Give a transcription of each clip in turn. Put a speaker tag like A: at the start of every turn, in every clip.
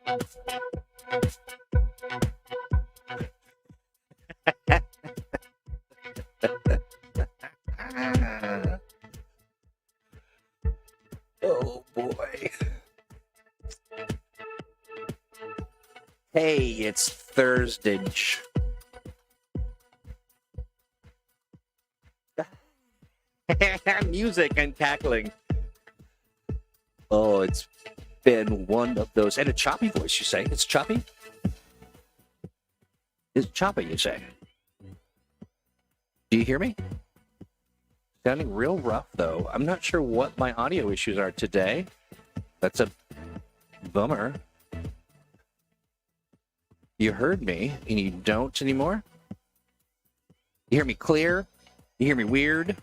A: Oh boy. Hey, it's ThursdAGE. Music and cackling. Oh, it's been one of those. And a choppy voice, you say? It's choppy? It's choppy, you say? Do you hear me? Sounding real rough, though. I'm not sure what my audio issues are today. That's a bummer. You heard me, and you don't anymore? You hear me clear? You hear me weird?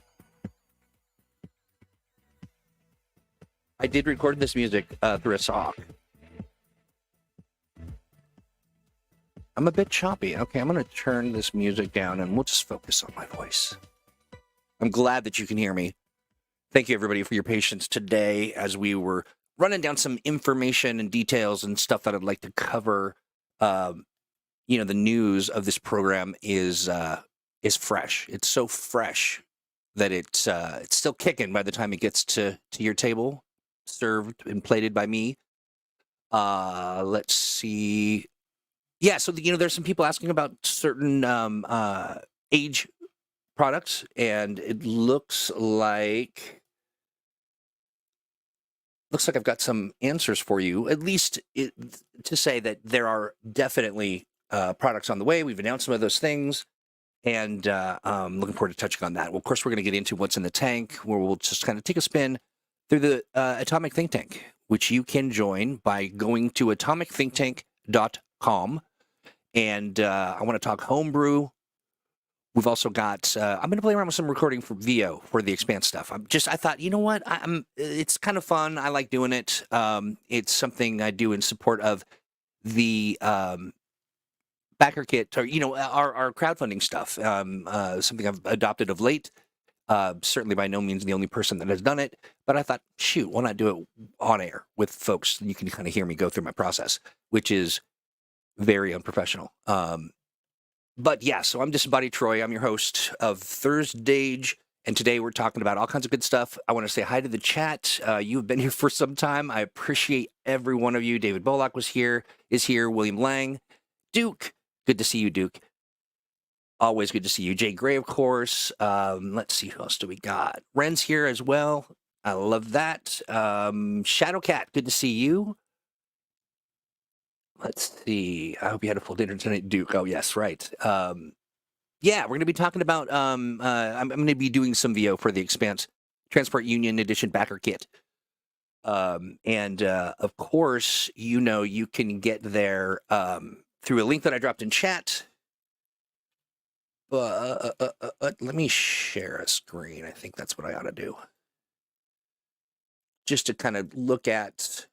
A: I did record this music through a sock. I'm a bit choppy. Okay, I'm going to turn this music down, and we'll just focus on my voice. I'm glad that you can hear me. Thank you, everybody, for your patience today as we were running down some information and details and stuff that I'd like to cover. The news of this program is fresh. It's so fresh that it's still kicking by the time it gets to your table, served and plated by me. Let's see. Yeah, so there's some people asking about certain age products, and it looks like I've got some answers for you, at least to say that there are definitely products on the way. We've announced some of those things, and I'm looking forward to touching on that. Well, of course, we're going to get into what's in the tank, where we'll just kind of take a spin through the Atomic Think Tank, which you can join by going to atomicthinktank.com. And I want to talk Homebrew. We've also got, I'm going to play around with some recording for VO for the Expanse stuff. I thought, you know what? It's kind of fun. I like doing it. It's something I do in support of the Backerkit, or, our crowdfunding stuff. Something I've adopted of late. Certainly by no means the only person that has done it. But I thought, shoot, why not do it on air with folks? And you can kind of hear me go through my process, which is very unprofessional. But yeah, so I'm Disembodied Troy. I'm your host of ThursdAGE, and today we're talking about all kinds of good stuff. I want to say hi to the chat. You've been here for some time. I appreciate every one of you. David Bollock is here. William Lang. Duke, good to see you, Duke. Always good to see you. Jay Gray, of course. Let's see, who else do we got? Ren's here as well. I love that. Shadowcat, good to see you. Let's see. I hope you had a full dinner tonight, Duke. Oh, yes, right. Yeah, we're going to be talking about, I'm going to be doing some VO for the Expanse Transport Union Edition Backerkit. And of course, you can get there through a link that I dropped in chat. Let me share a screen. I think that's what I ought to do. Just to kind of look at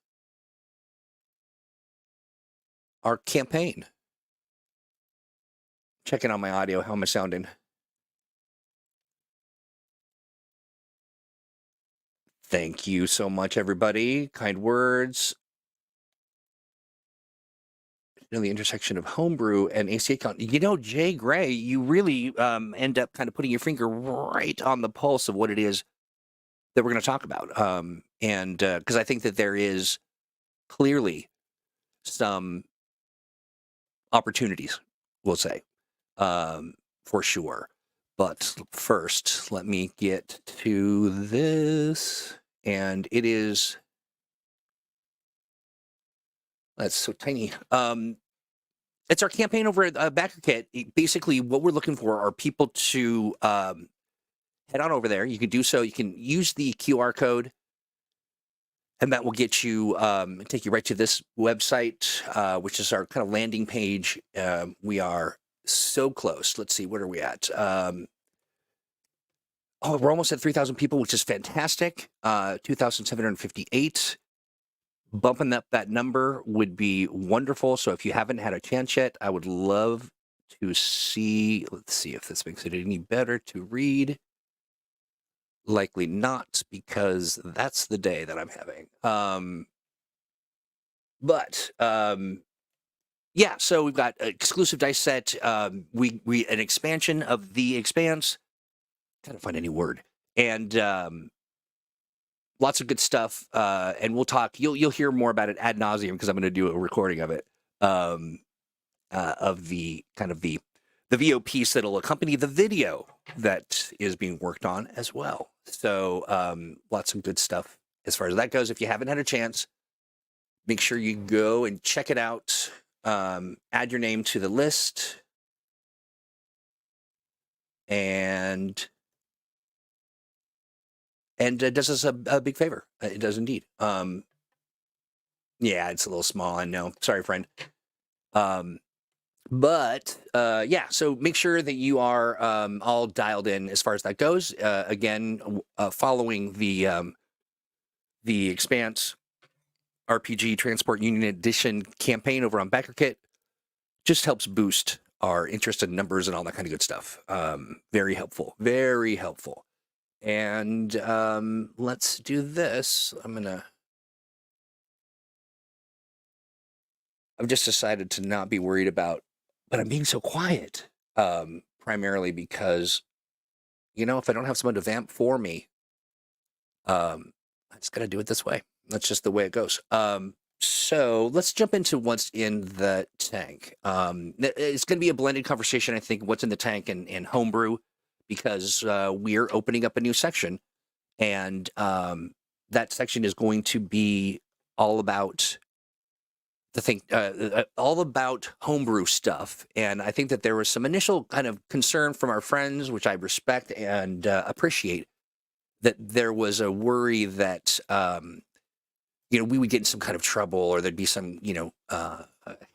A: our campaign. Checking on my audio. How am I sounding? Thank you so much, everybody. Kind words. The intersection of Homebrew and ACA count. Jay Gray, you really end up kind of putting your finger right on the pulse of what it is that we're going to talk about. And because I think that there is clearly some opportunities, we'll say, for sure. But first, let me get to this. And it is... That's so tiny. It's our campaign over at Backerkit. Basically, what we're looking for are people to head on over there. You can do so. You can use the QR code, and that will get you, take you right to this website, which is our kind of landing page. We are so close. Let's see, what are we at? We're almost at 3,000 people, which is fantastic. 2,758. Bumping up that number would be wonderful. So if you haven't had a chance yet, I would love to see. Let's see if this makes it any better to read. Likely not, because that's the day that I'm having. But yeah, so we've got exclusive dice set. We an expansion of the Expanse. Gotta find any word. And lots of good stuff. And we'll talk. You'll hear more about it ad nauseum because I'm going to do a recording of it. Of the kind of the VO piece that'll accompany the video that is being worked on as well. So lots of good stuff as far as that goes. If you haven't had a chance, make sure you go and check it out. Add your name to the list. And it does us a big favor. It does indeed. Yeah, it's a little small. I know. Sorry, friend. But yeah, so make sure that you are all dialed in as far as that goes. Again, following the Expanse RPG Transport Union Edition campaign over on Backerkit just helps boost our interest in numbers and all that kind of good stuff. Very helpful. Very helpful. And let's do this. I've just decided to not be worried about, but I'm being so quiet, primarily because, if I don't have someone to vamp for me, I just got to do it this way. That's just the way it goes. So let's jump into what's in the tank. It's going to be a blended conversation, I think, what's in the tank and Homebrew, because we're opening up a new section. And that section is going to be all about all about Homebrew stuff. And I think that there was some initial kind of concern from our friends, which I respect and appreciate, that there was a worry that, we would get in some kind of trouble, or there'd be some,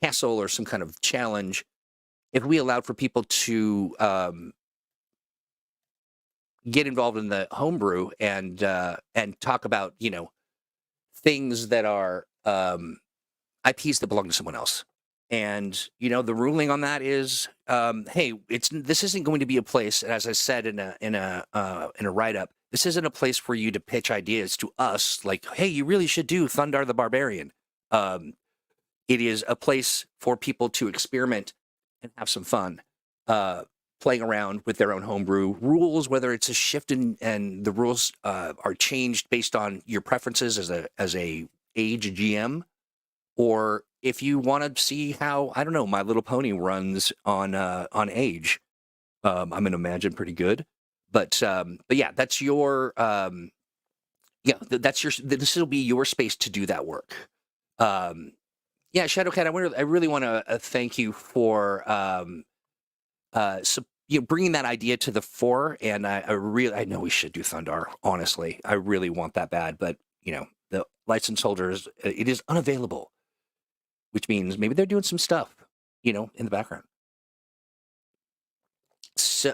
A: hassle or some kind of challenge if we allowed for people to get involved in the Homebrew and talk about, things that are IPs that belong to someone else. And, the ruling on that is, hey, this isn't going to be a place, as I said in a write-up, this isn't a place for you to pitch ideas to us like, hey, you really should do Thundar the Barbarian. It is a place for people to experiment and have some fun, playing around with their own homebrew rules, whether it's a shift and the rules are changed based on your preferences as a age GM, or if you want to see how, I don't know, My Little Pony runs on age. I'm going to imagine pretty good. But yeah, that's your this will be your space to do that work. Yeah, Shadowcat, I really want to thank you for bringing that idea to the fore. And I know we should do Thundar. Honestly, I really want that bad, but the license holders, it is unavailable, which means maybe they're doing some stuff, in the background. So,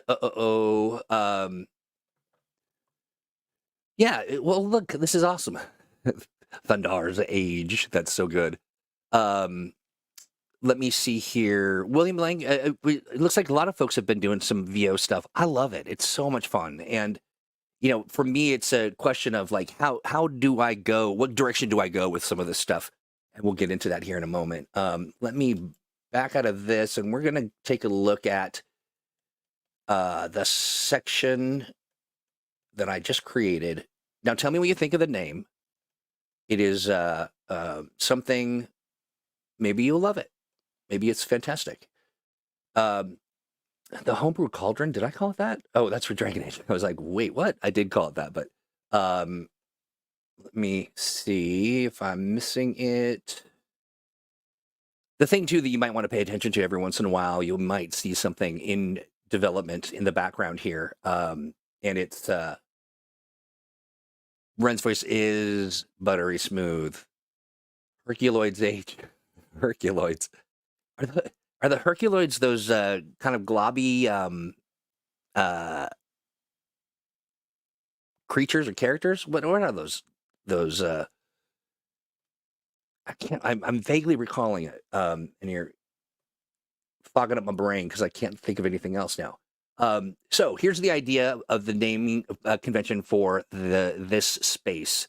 A: yeah, well, look, this is awesome. Thundar's age. That's so good. Let me see here. William Lang, it looks like a lot of folks have been doing some VO stuff. I love it. It's so much fun. And, for me, it's a question of like, how do I go? What direction do I go with some of this stuff? And we'll get into that here in a moment. Let me back out of this, and we're going to take a look at the section that I just created. Now, tell me what you think of the name. It is something, maybe you'll love it. Maybe it's fantastic. The Homebrew Cauldron, did I call it that? Oh, that's for Dragon Age. I was like, wait, what? I did call it that, but let me see if I'm missing it. The thing, too, that you might want to pay attention to every once in a while, you might see something in development in the background here. And it's Ren's voice is buttery smooth. Herculoids age. Herculoids. Are the Herculoids those kind of globby creatures or characters? What are those? I can't. I'm vaguely recalling it. And you're fogging up my brain because I can't think of anything else now. So here's the idea of the naming convention for this space.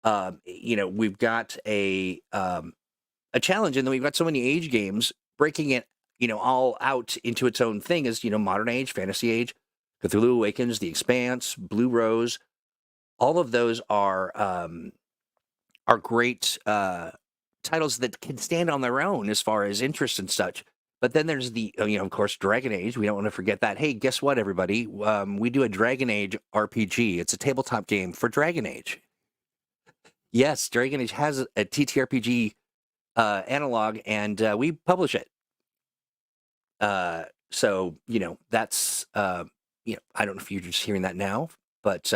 A: We've got a a challenge. And then we've got so many age games, breaking it, all out into its own thing is, Modern Age, Fantasy Age, Cthulhu Awakens, The Expanse, Blue Rose. All of those are great titles that can stand on their own as far as interest and such. But then there's the, of course, Dragon Age. We don't want to forget that. Hey, guess what, everybody? We do a Dragon Age RPG. It's a tabletop game for Dragon Age. Yes, Dragon Age has a TTRPG analog, and we publish it. So, that's, I don't know if you're just hearing that now, but,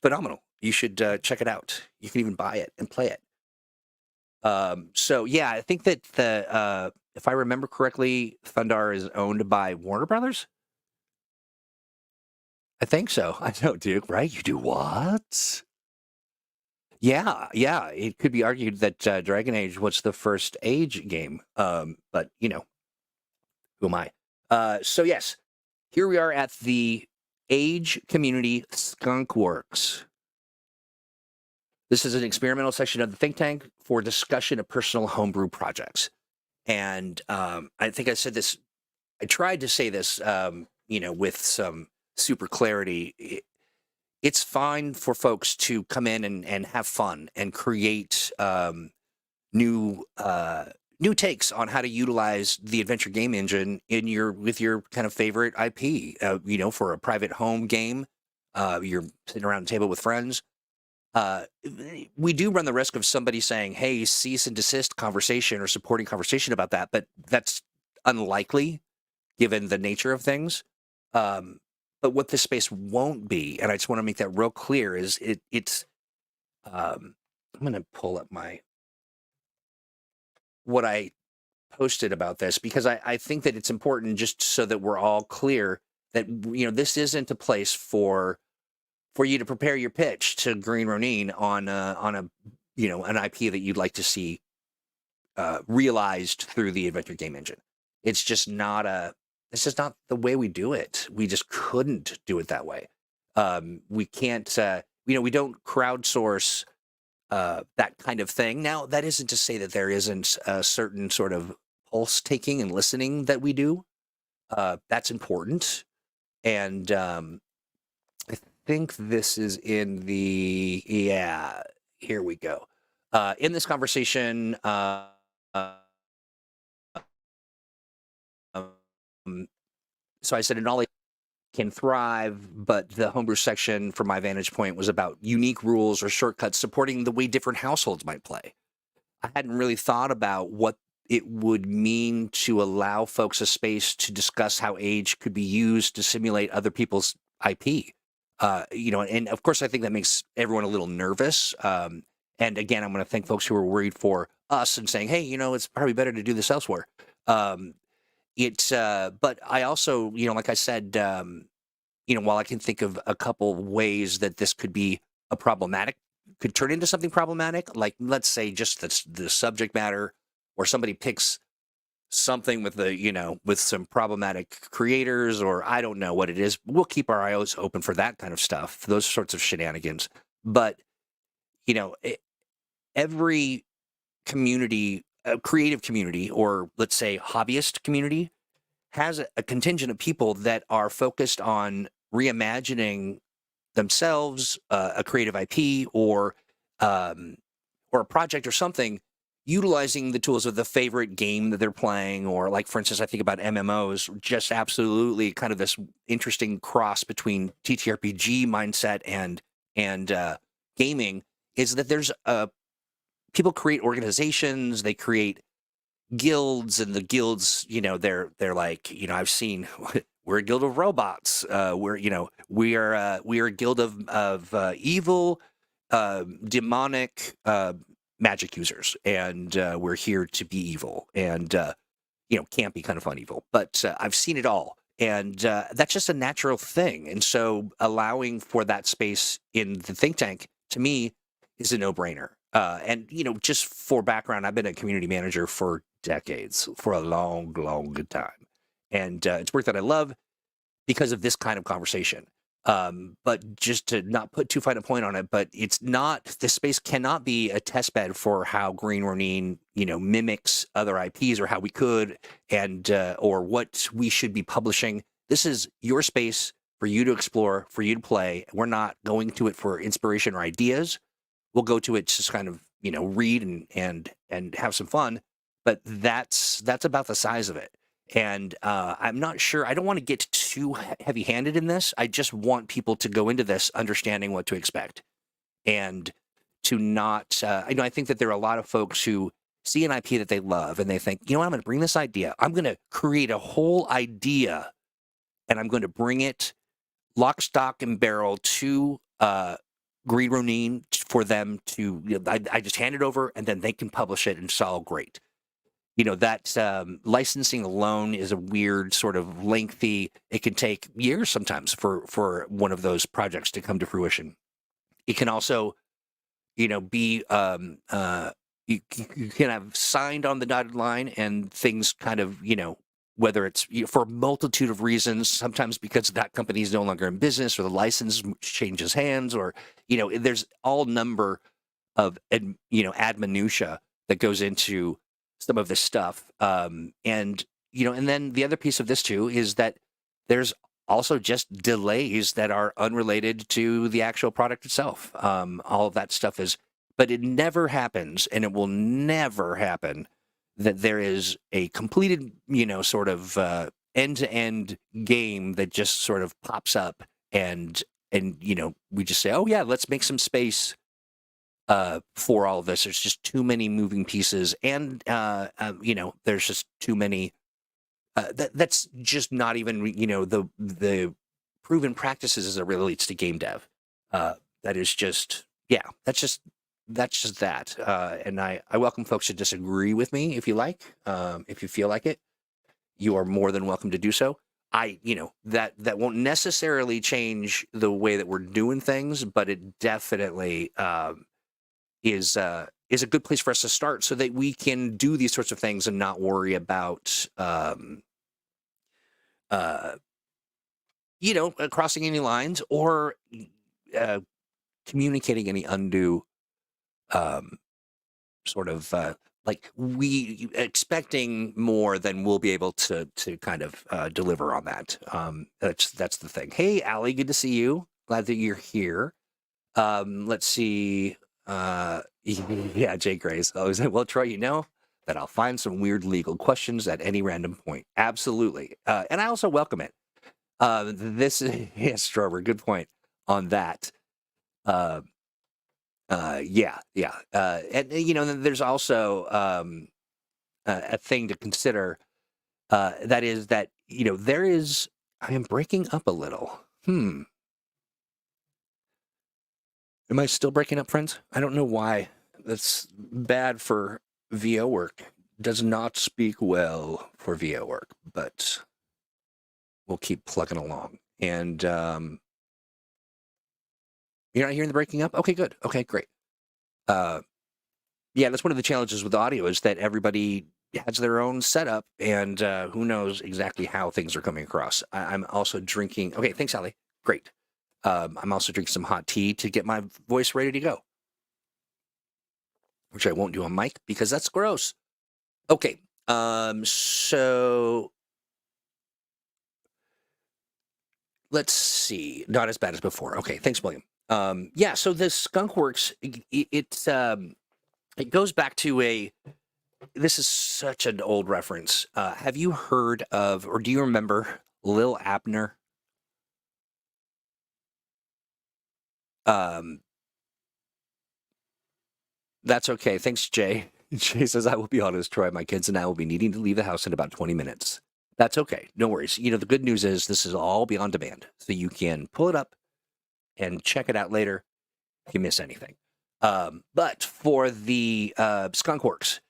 A: phenomenal. You should check it out. You can even buy it and play it. So, yeah, I think that if I remember correctly, Thundar is owned by Warner Brothers. I think so. I know, Duke, right? You do what? Yeah. It could be argued that Dragon Age was the first Age game. But, who am I? So, yes, here we are at the Age Community Skunk Works. This is an experimental section of the think tank for discussion of personal homebrew projects. And I think I said this, I tried to say this, with some super clarity. It's fine for folks to come in and have fun and create new takes on how to utilize the adventure game engine with your kind of favorite IP. For a private home game, you're sitting around a table with friends. We do run the risk of somebody saying, hey, cease and desist conversation or supporting conversation about that, but that's unlikely given the nature of things. But what this space won't be, and I just want to make that real clear, is it's I'm going to pull up what I posted about this, because I think that it's important, just so that we're all clear that, this isn't a place for you to prepare your pitch to Green Ronin on an IP that you'd like to see realized through the adventure game engine. It's just not the way we do it. We just couldn't do it that way. We can't, we don't crowdsource that kind of thing. Now, that isn't to say that there isn't a certain sort of pulse taking and listening that we do. That's important. And I think this is in the, here we go. In this conversation, so I said Anali can thrive, but the homebrew section, from my vantage point, was about unique rules or shortcuts supporting the way different households might play. I hadn't really thought about what it would mean to allow folks a space to discuss how Age could be used to simulate other people's IP. And of course, I think that makes everyone a little nervous. And again, I'm going to thank folks who are worried for us and saying, hey, it's probably better to do this elsewhere. But I also, like I said, while I can think of a couple ways that this could be could turn into something problematic, like let's say just the subject matter, or somebody picks something with with some problematic creators, or I don't know what it is. We'll keep our eyes open for that kind of stuff, for those sorts of shenanigans. But, every community, a creative community, or let's say hobbyist community, has a contingent of people that are focused on reimagining themselves, a creative IP, or a project or something, utilizing the tools of the favorite game that they're playing. Or, like, for instance, I think about MMOs, just absolutely kind of this interesting cross between TTRPG mindset and gaming, is that there's people create organizations, they create guilds, and the guilds, they're like, I've seen, we're a guild of robots. We are a guild of evil, demonic magic users, and we're here to be evil, and can't be kind of fun evil. But I've seen it all, and that's just a natural thing. And so allowing for that space in the think tank, to me, is a no-brainer. And just for background, I've been a community manager for decades, for a long, long time, and it's work that I love because of this kind of conversation. But just to not put too fine a point on it, but it's not, this space cannot be a test bed for how Green Ronin, mimics other IPs or how we could, and or what we should be publishing. This is your space for you to explore, for you to play. We're not going to it for inspiration or ideas. We'll go to it just kind of, read and have some fun. But that's about the size of it. And I'm not sure. I don't want to get too heavy-handed in this. I just want people to go into this understanding what to expect, and to not. I think that there are a lot of folks who see an IP that they love and they think, I'm going to bring this idea. I'm going to create a whole idea, and I'm going to bring it lock, stock, and barrel to Green Ronin for them to. I just hand it over, and then they can publish it, and it's all great. That licensing alone is a weird sort of lengthy. It can take years sometimes for one of those projects to come to fruition. It can also, be you can have signed on the dotted line and things kind of, whether it's for a multitude of reasons, sometimes because that company is no longer in business or the license changes hands, or there's all number of ad minutia that goes into some of this stuff. And then the other piece of this too is that there's also just delays that are unrelated to the actual product itself. All of that stuff but it never happens, and it will never happen, that there is a completed, sort of end-to-end game that just sort of pops up and we just say, oh yeah, let's make some space for all of this. There's just too many moving pieces, and there's just too many. That's just not even the proven practices as it relates to game dev. That is just that's just that. And I welcome folks to disagree with me if you like. If you feel like it, you are more than welcome to do so. That won't necessarily change the way that we're doing things, but it definitely is a good place for us to start, so that we can do these sorts of things and not worry about crossing any lines or communicating any undue sort of like we expecting more than we'll be able to kind of deliver on that. That's the thing. Hey, Allie, good to see you. Glad that you're here. Let's see. Yeah, Jay Grace. I was like, well, Troy, that I'll find some weird legal questions at any random point. Absolutely. And I also welcome it. This is, yes, Strober, good point on that. Yeah. And then there's also a thing to consider. That is that, I am breaking up a little. Am I still breaking up, friends? I don't know why. That's bad for VO work. Does not speak well for VO work, but we'll keep plugging along. And you're not hearing the breaking up? Okay, good. Okay, great. Yeah, that's one of the challenges with audio, is that everybody has their own setup, and who knows exactly how things are coming across. I'm also drinking. Okay, thanks, Allie. Great. I'm also drinking some hot tea to get my voice ready to go, which I won't do on mic because that's gross. Okay, so let's see. Not as bad as before. Okay, thanks, William. Yeah, so the Skunk Works, it goes back to this is such an old reference. Have you heard of, or do you remember Lil Abner? That's okay. Thanks, Jay. Jay says, I will be honest, Troy. My kids and I will be needing to leave the house in about 20 minutes. That's okay. No worries. The good news is this is all be on demand, so you can pull it up and check it out later if you miss anything. But for the Skunk Works,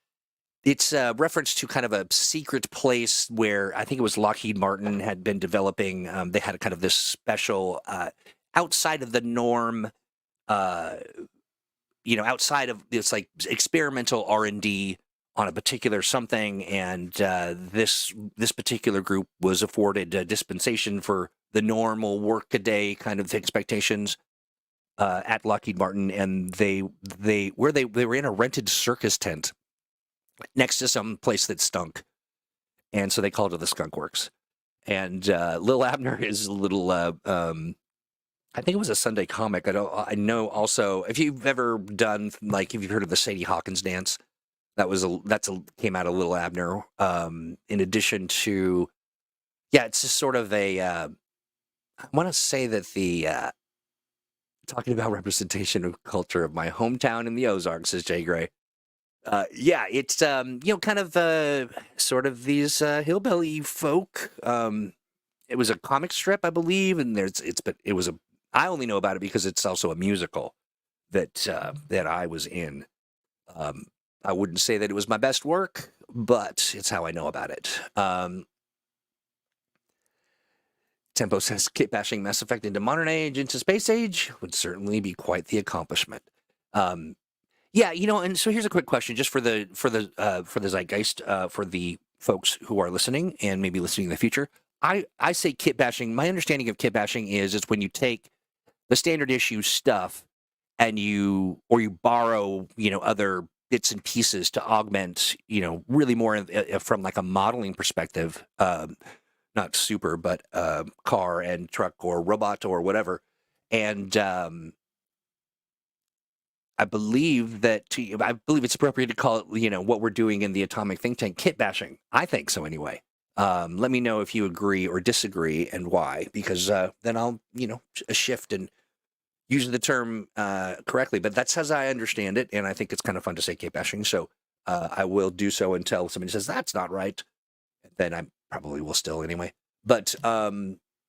A: it's a reference to kind of a secret place where I think it was Lockheed Martin had been developing. They had kind of this special outside of the norm, outside of this like experimental R&D on a particular something, and this particular group was afforded a dispensation for the normal work-a-day kind of expectations at Lockheed Martin, and they were in a rented circus tent next to some place that stunk, and so they called it the Skunk Works. And Lil Abner is a little. I think it was a Sunday comic. I know also if you've ever done if you've heard of the Sadie Hawkins dance, came out of Lil Abner. In addition to, it's just sort of a. I want to say that the talking about representation of culture of my hometown in the Ozarks, says Jay Gray. It's kind of sort of these hillbilly folk. It was a comic strip, I believe, and I only know about it because it's also a musical that I was in. I wouldn't say that it was my best work, but it's how I know about it. Tempo says, kit bashing Mass Effect into modern age, into space age would certainly be quite the accomplishment. And so here's a quick question, just for the zeitgeist, for the folks who are listening and maybe listening in the future. I say kit bashing. My understanding of kit bashing is it's when you take the standard issue stuff and you borrow, other bits and pieces to augment, really more from like a modeling perspective, not super, but car and truck or robot or whatever. And I believe it's appropriate to call it, what we're doing in the Atomic Think Tank, kit bashing. I think so anyway. Let me know if you agree or disagree and why, because then I'll, shift and use the term correctly. But that's as I understand it, and I think it's kind of fun to say kit bashing. So I will do so until somebody says that's not right. Then I probably will still anyway. But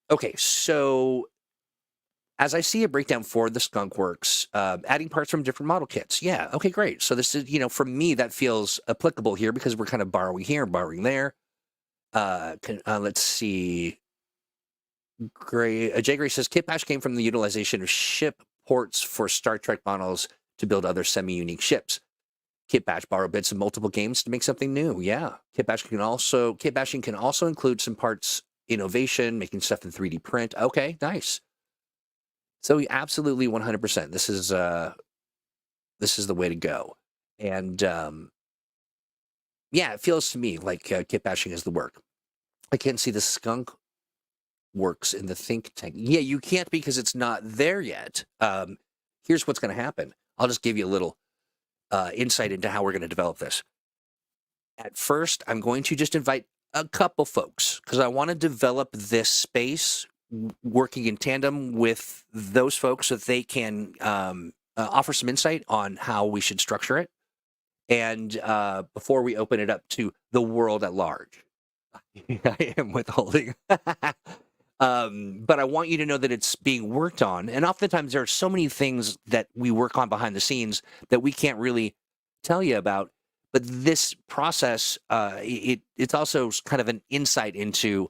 A: okay, so as I see a breakdown for the Skunk Works, adding parts from different model kits. Yeah, okay, great. So this is, for me, that feels applicable here because we're kind of borrowing here, borrowing there. Let's see. Jay Gray says, kit bash came from the utilization of ship ports for Star Trek models to build other semi-unique ships. Kit bash borrow bits of multiple games to make something new. Yeah, kit bashing can also include some parts innovation, making stuff in 3D print. Okay, nice. So absolutely 100%. This is the way to go. And it feels to me like kit bashing is the work. I can't see the Skunk Works in the think tank. Yeah, you can't because it's not there yet. Here's what's going to happen. I'll just give you a little insight into how we're going to develop this. At first, I'm going to just invite a couple folks because I want to develop this space working in tandem with those folks so that they can offer some insight on how we should structure it. And before we open it up to the world at large, I am withholding. But I want you to know that it's being worked on. And oftentimes there are so many things that we work on behind the scenes that we can't really tell you about. But this process, it's also kind of an insight into,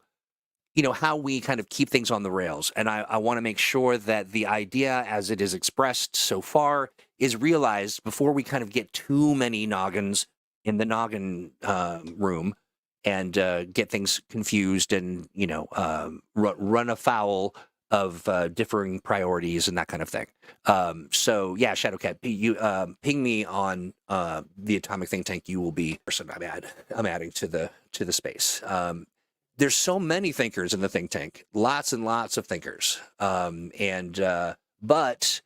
A: how we kind of keep things on the rails. And I want to make sure that the idea as it is expressed so far is realized before we kind of get too many noggins in the noggin room and get things confused and, run afoul of differing priorities and that kind of thing. So yeah, Shadowcat, you ping me on the Atomic Think Tank. You will be the person I'm adding to the space. There's so many thinkers in the think tank, lots and lots of thinkers. But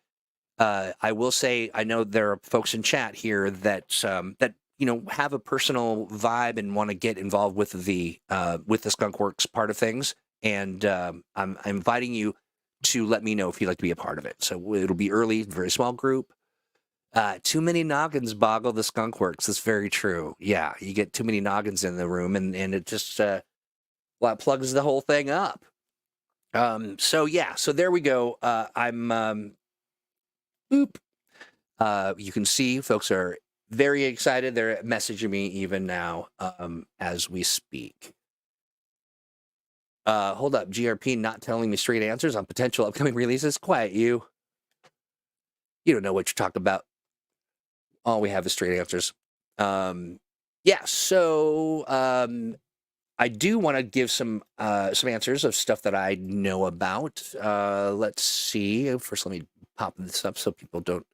A: I will say, I know there are folks in chat here that have a personal vibe and want to get involved with the Skunk Works part of things. And I'm inviting you to let me know if you'd like to be a part of it. So it'll be early, very small group. Too many noggins boggle the Skunk Works. That's very true. Yeah, you get too many noggins in the room, and it just it plugs the whole thing up. So there we go. I'm boop. You can see folks are very excited. They're messaging me even now as we speak. Hold up, GRP not telling me straight answers on potential upcoming releases. Quiet you. You don't know what you're talking about. All we have is straight answers. Yeah, so I do want to give some answers of stuff that I know about. Let's see. First, let me pop this up so people don't.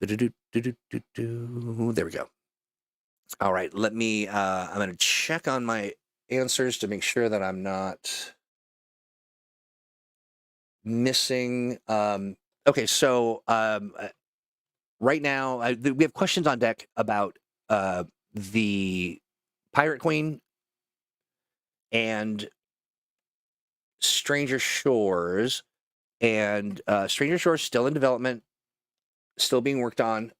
A: There we go. All right, let me. I'm going to check on my answers to make sure that I'm not missing. Okay, so right now we have questions on deck about the Pirate Queen and Stranger Shores, and Stranger Shores still in development, still being worked on,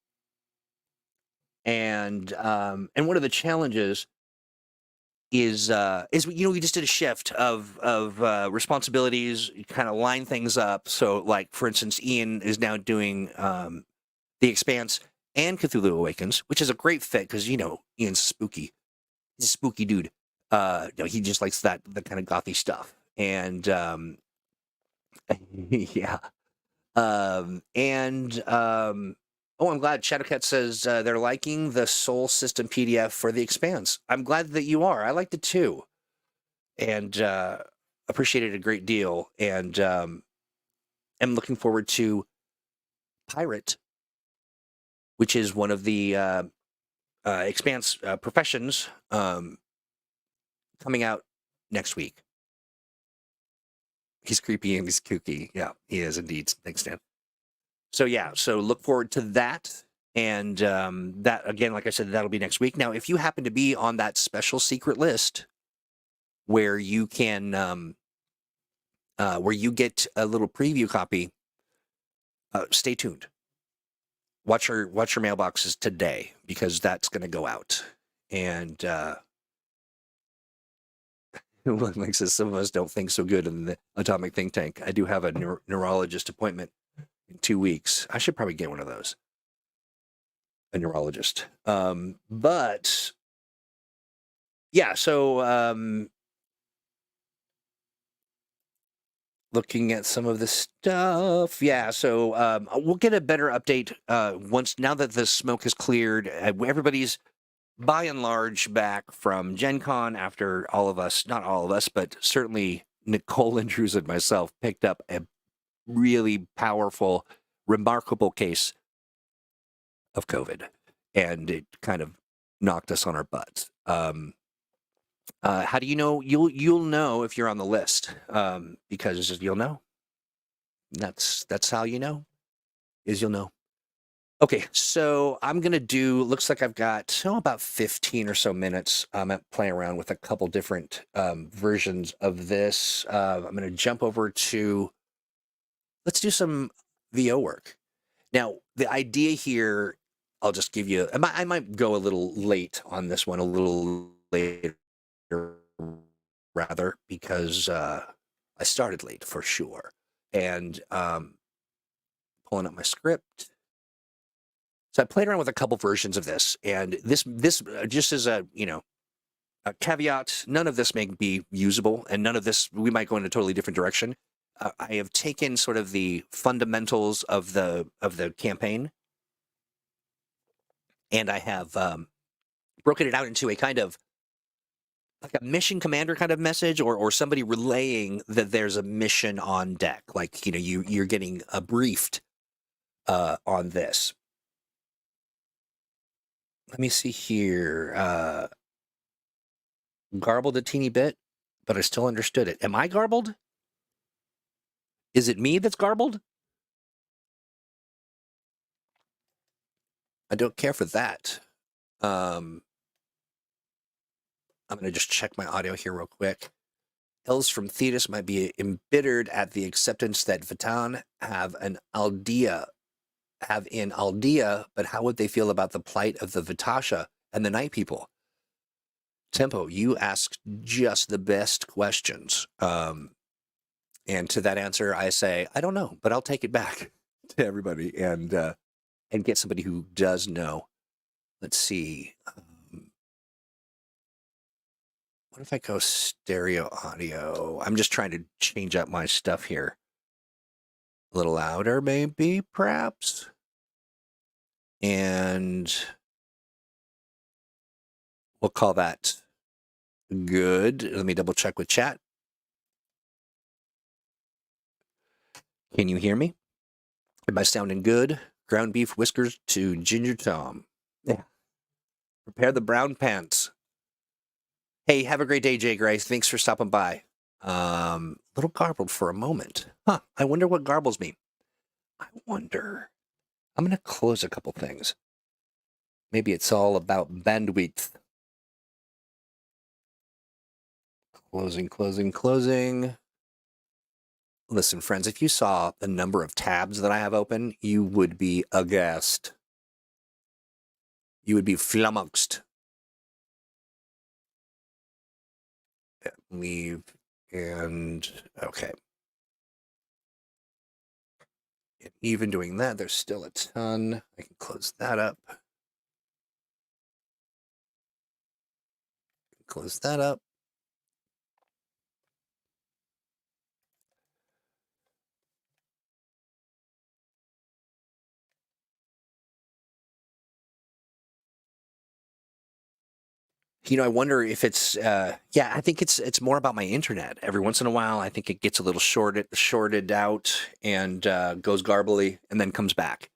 A: and one of the challenges is we just did a shift of responsibilities, kind of line things up. So, like for instance, Ian is now doing the Expanse and Cthulhu Awakens, which is a great fit because Ian's spooky. He's a spooky dude. He just likes the kind of gothy stuff, and yeah. Oh, I'm glad Shadowcat says they're liking the Soul System PDF for the Expanse. I'm glad that you are. I liked it too, and appreciate it a great deal. And am looking forward to Pirate, which is one of the Expanse professions coming out next week. He's creepy and he's kooky. Yeah, he is indeed. Thanks, Dan. So yeah, so look forward to that. And that, again, like I said, that'll be next week. Now, if you happen to be on that special secret list where you can, where you get a little preview copy, stay tuned. Watch your mailboxes today because that's going to go out. And like says, some of us don't think so good in the atomic think tank. I do have a neurologist appointment in 2 weeks. I should probably get one of those. A neurologist. But yeah, so looking at some of the stuff. Yeah, so we'll get a better update now that the smoke has cleared. Everybody's by and large back from Gen Con after all of us, not all of us, but certainly Nicole Andrews and myself picked up a really powerful, remarkable case of COVID. And it kind of knocked us on our butts. How do you know? You'll know if you're on the list, because you'll know. That's how you know, is you'll know. Okay, so I'm gonna do. Looks like I've got about 15 or so minutes. I'm playing around with a couple different versions of this. I'm gonna jump over to. Let's do some VO work. Now, the idea here, I'll just give you. I might go a little late on this one, a little later rather, because I started late for sure. And pulling up my script. So I played around with a couple versions of this, and this just as a a caveat, none of this may be usable, and none of this we might go in a totally different direction. I have taken sort of the fundamentals of the campaign, and I have broken it out into a kind of like a mission commander kind of message, or somebody relaying that there's a mission on deck. Like you're getting briefed on this. Let me see here. Garbled a teeny bit, but I still understood it. Am I garbled? Is it me that's garbled? I don't care for that. I'm going to just check my audio here real quick. Elves from Thetis might be embittered at the acceptance that Vatan have in Aldea, but how would they feel about the plight of the Vitasha and the Night People? Tempo, you ask just the best questions. And to that answer, I say, I don't know, but I'll take it back to everybody and get somebody who does know. Let's see. What if I go stereo audio? I'm just trying to change up my stuff here. A little louder, maybe, perhaps. And We'll call that good. Let me double check with chat. Can you hear me? Am I sounding good? Ground beef whiskers to Ginger Tom. Yeah. Prepare the brown pants. Hey, have a great day, Jay Grace. Thanks for stopping by. Little garbled for a moment. Huh. I wonder what garbles me. I wonder. I'm going to close a couple things. Maybe it's all about bandwidth. Closing. Listen, friends, if you saw the number of tabs that I have open, you would be aghast. You would be flummoxed. Leave and okay. And even doing that, there's still a ton. I can close that up. Close that up. I wonder if it's, I think it's more about my internet. Every once in a while, I think it gets a little shorted out and goes garbly and then comes back.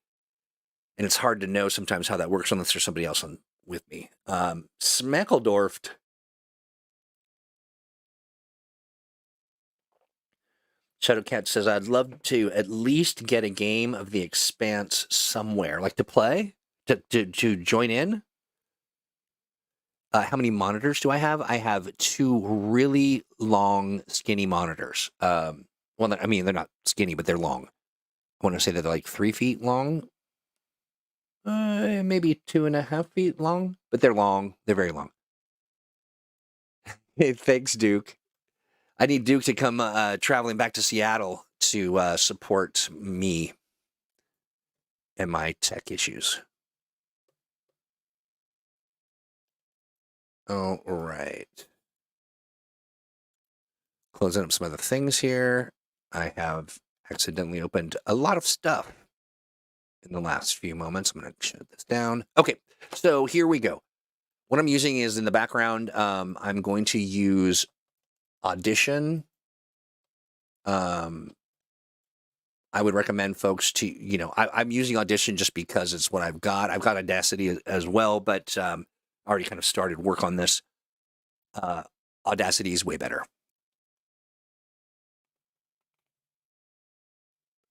A: And it's hard to know sometimes how that works unless there's somebody else on with me. Smeckeldorfed. Shadowcat says, I'd love to at least get a game of the Expanse somewhere, like to play, to join in. How many monitors do I have? I have 2 really long, skinny monitors. Well, I mean, they're not skinny, but they're long. I want to say that they're like 3 feet long. Maybe 2.5 feet long, but they're long. They're very long. Hey, thanks, Duke. I need Duke to come traveling back to Seattle to support me and my tech issues. All right. Closing up some other things here. I have accidentally opened a lot of stuff in the last few moments. I'm going to shut this down. Okay, so here we go. What I'm using is in the background, I'm going to use Audition. I would recommend folks to, I'm using Audition just because it's what I've got. I've got Audacity as well, but I already kind of started work on this. Audacity is way better.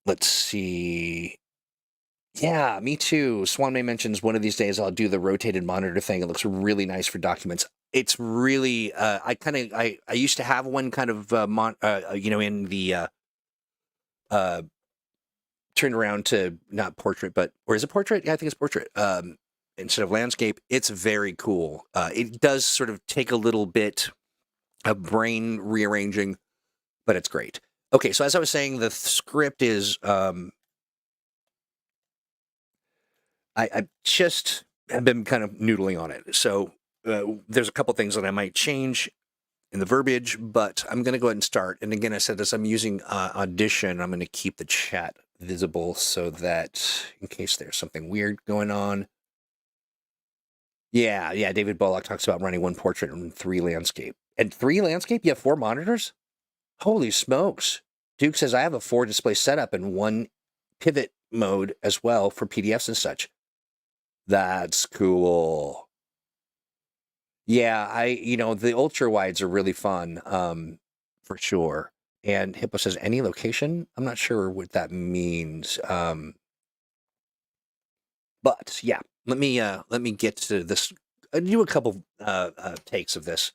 A: Let's see. Yeah, me too. Swan May mentions one of these days I'll do the rotated monitor thing. It looks really nice for documents. It's really, I used to have one kind of, in the, turned around to not portrait, or is it portrait? Yeah, I think it's portrait. Instead of landscape, it's very cool. It does sort of take a little bit of brain rearranging, but it's great. Okay, so as I was saying, the script is, I just have been kind of noodling on it. So there's a couple things that I might change in the verbiage, but I'm going to go ahead and start. And again, I said this, I'm using Audition. I'm going to keep the chat visible so that in case there's something weird going on. Yeah, David Bullock talks about running 1 portrait and 3 landscape. And 3 landscape? You have 4 monitors? Holy smokes. Duke says, I have a 4 display setup and 1 pivot mode as well for PDFs and such. That's cool. Yeah, the ultra wides are really fun, for sure. And Hippo says, any location? I'm not sure what that means. But yeah, let me get to this. Do a couple takes of this.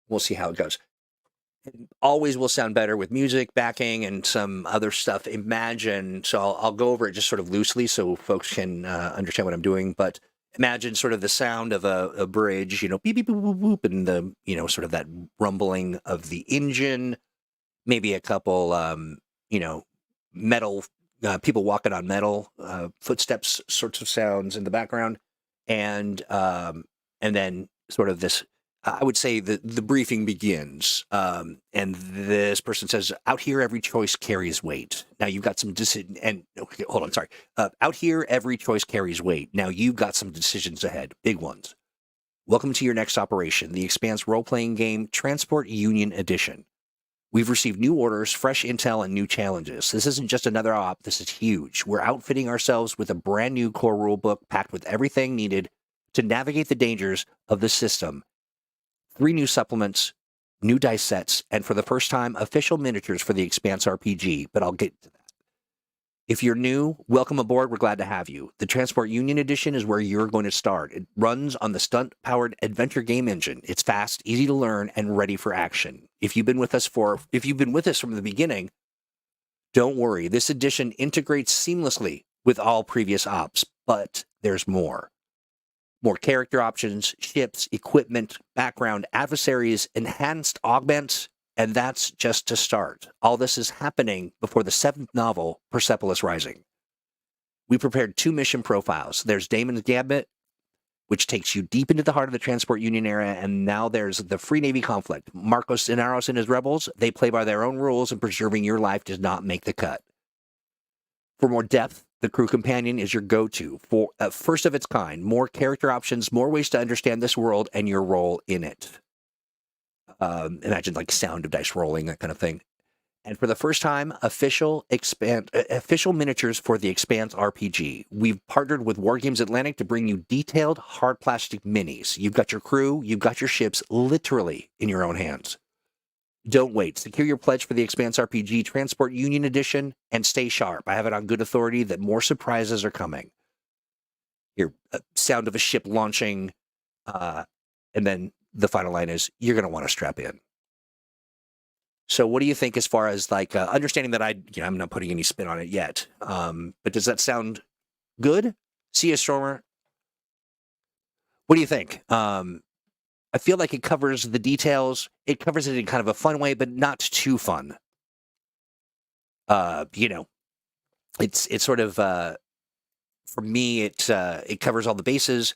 A: We'll see how it goes. It always will sound better with music backing and some other stuff. Imagine, so I'll go over it just sort of loosely so folks can understand what I'm doing. But imagine sort of the sound of a bridge, beep, beep, boop, boop, boop, and the, sort of that rumbling of the engine, maybe a couple, metal, people walking on metal, footsteps sorts of sounds in the background. And then sort of this, I would say the briefing begins, and this person says, out here, every choice carries weight. Now you've got some hold on, sorry. Out here, every choice carries weight. Now you've got some decisions ahead, big ones. Welcome to your next operation, the Expanse role-playing game Transport Union Edition. We've received new orders, fresh intel, and new challenges. This isn't just another op, this is huge. We're outfitting ourselves with a brand new core rulebook packed with everything needed to navigate the dangers of the system. 3 new supplements, new dice sets, and for the first time, official miniatures for the Expanse RPG, but I'll get to that. If you're new, welcome aboard. We're glad to have you. The Transport Union Edition is where you're going to start. It runs on the stunt-powered adventure game engine. It's fast, easy to learn, and ready for action. If you've been with us from the beginning, don't worry. This edition integrates seamlessly with all previous ops, but there's more. More character options, ships, equipment, background, adversaries, enhanced augments, and that's just to start. All this is happening before the 7th novel, Persepolis Rising. We prepared 2 mission profiles. There's Damon's Gambit, which takes you deep into the heart of the Transport Union era, and now there's the Free Navy conflict. Marcos Inaros and his rebels, they play by their own rules, and preserving your life does not make the cut. For more depth, the Crew Companion is your go-to. For first of its kind, more character options, more ways to understand this world and your role in it. Imagine like sound of dice rolling, that kind of thing. And for the first time, official miniatures for the Expanse RPG. We've partnered with Wargames Atlantic to bring you detailed hard plastic minis. You've got your crew, you've got your ships literally in your own hands. Don't wait. Secure your pledge for the Expanse RPG Transport Union Edition and stay sharp. I have it on good authority that more surprises are coming. Your sound of a ship launching, and then the final line is, you're going to want to strap in. So what do you think as far as like understanding that I'm not putting any spin on it yet, but does that sound good? See you, Stormer. What do you think? I feel like it covers the details. It covers it in kind of a fun way, but not too fun. It's sort of for me. It covers all the bases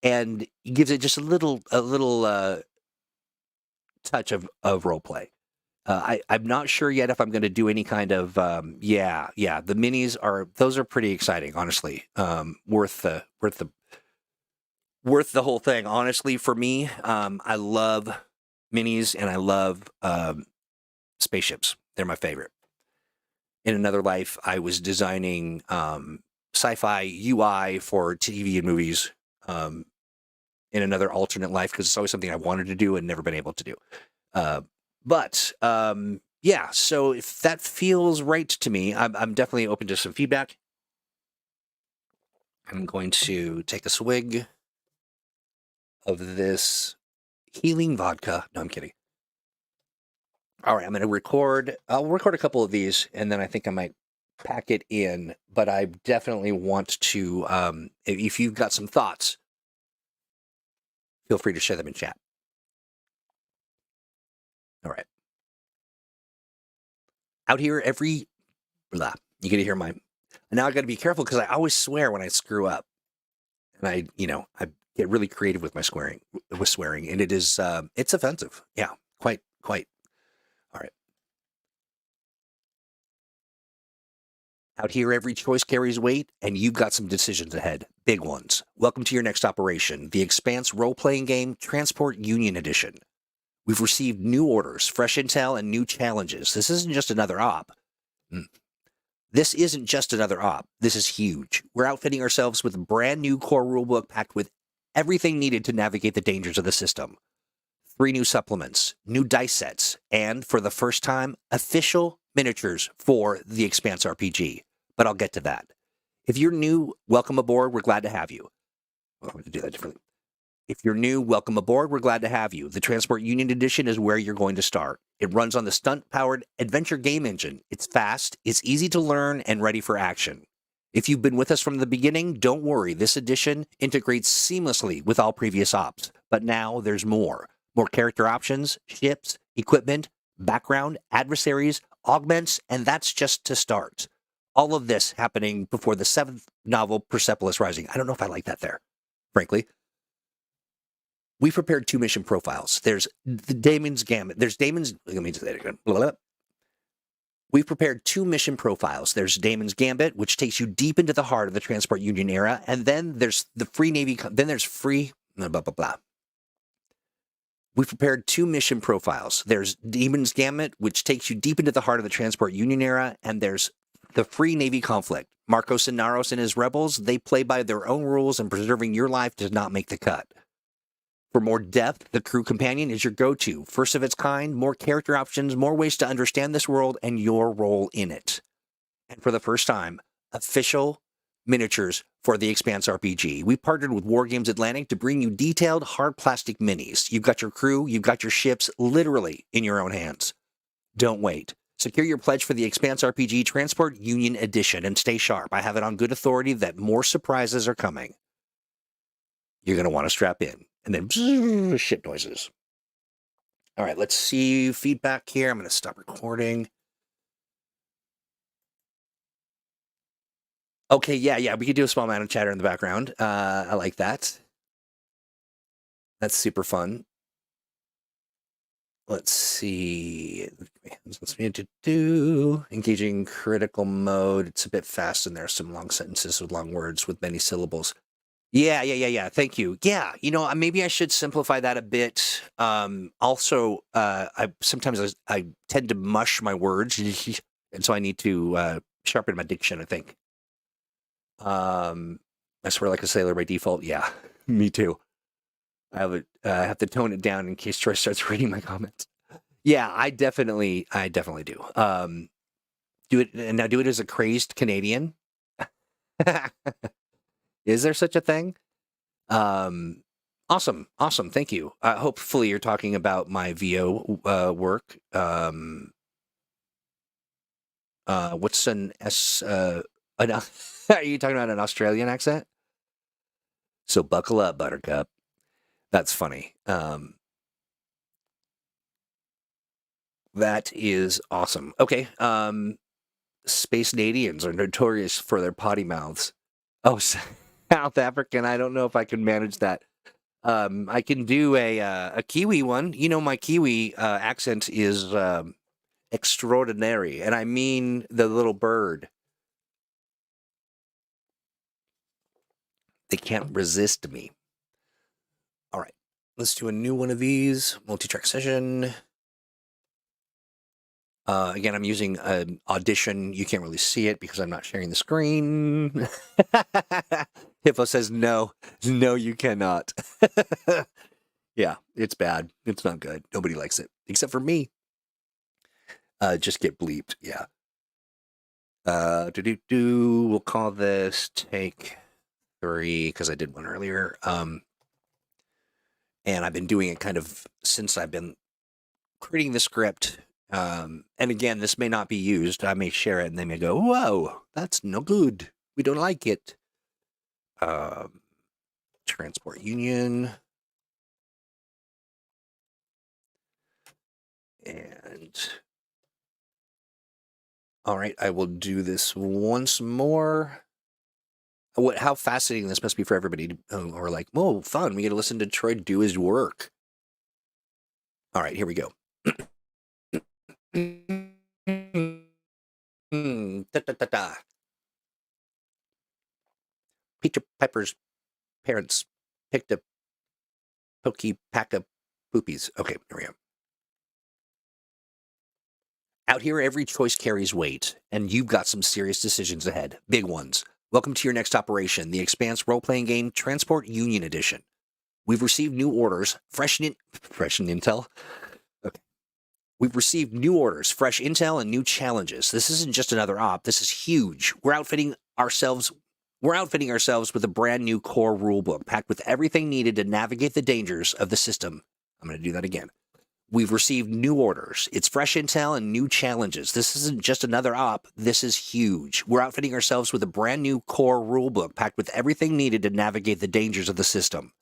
A: and gives it just a little touch of role play. I'm not sure yet if I'm going to do any kind of the minis are pretty exciting, honestly. Worth the whole thing, honestly. For me, I love minis and I love spaceships. They're my favorite. In another life, I was designing sci-fi UI for TV and movies. In another alternate life, because it's always something I wanted to do and never been able to do. So if that feels right to me, I'm definitely open to some feedback. I'm going to take a swig of this healing vodka. No, I'm kidding. All right, I'm going to record. I'll record a couple of these, and then I think I might pack it in. But I definitely want to, if you've got some thoughts, feel free to share them in chat. All right. Out here you got to hear my. Now I got to be careful because I always swear when I screw up, and I get really creative with my swearing, and it is it's offensive. Yeah, quite. All right. Out here, every choice carries weight, and you've got some decisions ahead. Big ones. Welcome to your next operation, the Expanse role-playing game Transport Union Edition. We've received new orders, fresh intel, and new challenges. This isn't just another op. This isn't just another op. This is huge. We're outfitting ourselves with a brand new core rulebook packed with everything needed to navigate the dangers of the system. 3 new supplements, new dice sets, and for the first time, official miniatures for the Expanse RPG. But I'll get to that. If you're new, welcome aboard. We're glad to have you. Well, I'm going to do that differently. If you're new, welcome aboard. We're glad to have you. The Transport Union Edition is where you're going to start. It runs on the stunt-powered adventure game engine. It's fast, it's easy to learn, and ready for action. If you've been with us from the beginning, don't worry. This edition integrates seamlessly with all previous ops. But now there's more. More character options, ships, equipment, background, adversaries, augments, and that's just to start. All of this happening before the 7th novel, Persepolis Rising. I don't know if I like that there, frankly. We prepared 2 mission profiles. There's the Damon's Gambit. Let me say that again. We've prepared 2 mission profiles. There's Damon's Gambit, which takes you deep into the heart of the Transport Union era, and then there's the Free Navy. Then there's free. Blah blah blah. We've prepared 2 mission profiles. There's Demon's Gambit, which takes you deep into the heart of the Transport Union era, and there's the Free Navy Conflict. Marcos and Naros and his rebels, they play by their own rules, and preserving your life does not make the cut. For more depth, the Crew Companion is your go-to. First of its kind, more character options, more ways to understand this world and your role in it. And for the first time, official miniatures for the Expanse RPG. We partnered with Wargames Atlantic to bring you detailed, hard plastic minis. You've got your crew, you've got your ships literally in your own hands. Don't wait. Secure your pledge for the Expanse RPG Transport Union Edition and stay sharp. I have it on good authority that more surprises are coming. You're going to want to strap in. And then shit noises. All right, let's see feedback here. I'm going to stop recording. Okay, yeah, we could do a small amount of chatter in the background. I like that. That's super fun. Let's see. What's we need to do? Engaging critical mode. It's a bit fast, and there are some long sentences with long words with many syllables. Yeah. Thank you. Yeah, maybe I should simplify that a bit. Also, I sometimes I tend to mush my words, and so I need to sharpen my diction, I think. I swear like a sailor by default. Yeah, me too. I have to tone it down in case Troy starts reading my comments. Yeah, I definitely do. Do it, and now do it as a crazed Canadian. Is there such a thing? Awesome. Thank you. Hopefully you're talking about my VO work. What's an S? Are you talking about an Australian accent? So buckle up, Buttercup. That's funny. That is awesome. Okay. Space Canadians are notorious for their potty mouths. Oh, South African. I don't know if I can manage that. I can do a Kiwi one. My Kiwi accent is extraordinary, and I mean the little bird. They can't resist me. All right, let's do a new one of these. Multi-track session. Again, I'm using an Audition. You can't really see it because I'm not sharing the screen. Hippo says no. No, you cannot. Yeah, it's bad. It's not good. Nobody likes it, except for me. Just get bleeped. Yeah. We'll call this take 3 because I did one earlier. And I've been doing it kind of since I've been creating the script. And again, this may not be used. I may share it and they may go, whoa, that's no good. We don't like it. Transport Union. And all right, I will do this once more. How fascinating this must be for everybody who are like, whoa, fun. We get to listen to Troy do his work. All right, here we go. Peter Piper's parents picked a pokey pack of poopies. Okay, here we go. Out here, every choice carries weight, and you've got some serious decisions ahead. Big ones. Welcome to your next operation, the Expanse role-playing game Transport Union Edition. We've received new orders, fresh intel. Okay. We've received new orders, fresh intel, and new challenges. This isn't just another op. This is huge. We're outfitting ourselves with a brand new core rulebook, packed with everything needed to navigate the dangers of the system. I'm going to do that again. We've received new orders. It's fresh intel and new challenges. This isn't just another op. This is huge. We're outfitting ourselves with a brand new core rulebook, packed with everything needed to navigate the dangers of the system.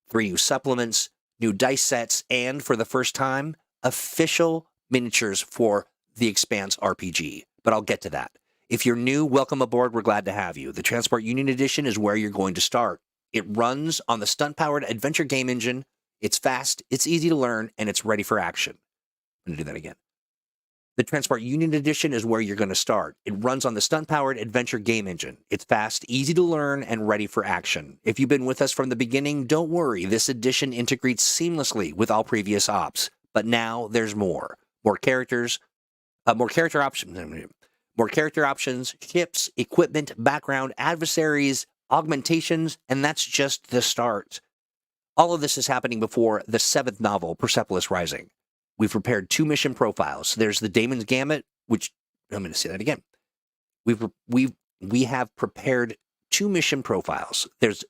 A: 3 new supplements, new dice sets, and, for the first time, official miniatures for the Expanse RPG. But I'll get to that. If you're new, welcome aboard. We're glad to have you. The Transport Union Edition is where you're going to start. It runs on the stunt-powered adventure game engine. It's fast, it's easy to learn, and it's ready for action. I'm going to do that again. The Transport Union Edition is where you're going to start. It runs on the stunt-powered adventure game engine. It's fast, easy to learn, and ready for action. If you've been with us from the beginning, don't worry. This edition integrates seamlessly with all previous ops. But now there's more. More character options, ships, equipment, background, adversaries, augmentations, and that's just the start. All of this is happening before the 7th novel, Persepolis Rising. We've prepared 2 mission profiles. There's the Daemon's Gambit, which I'm going to say that again. We have prepared 2 mission profiles. There's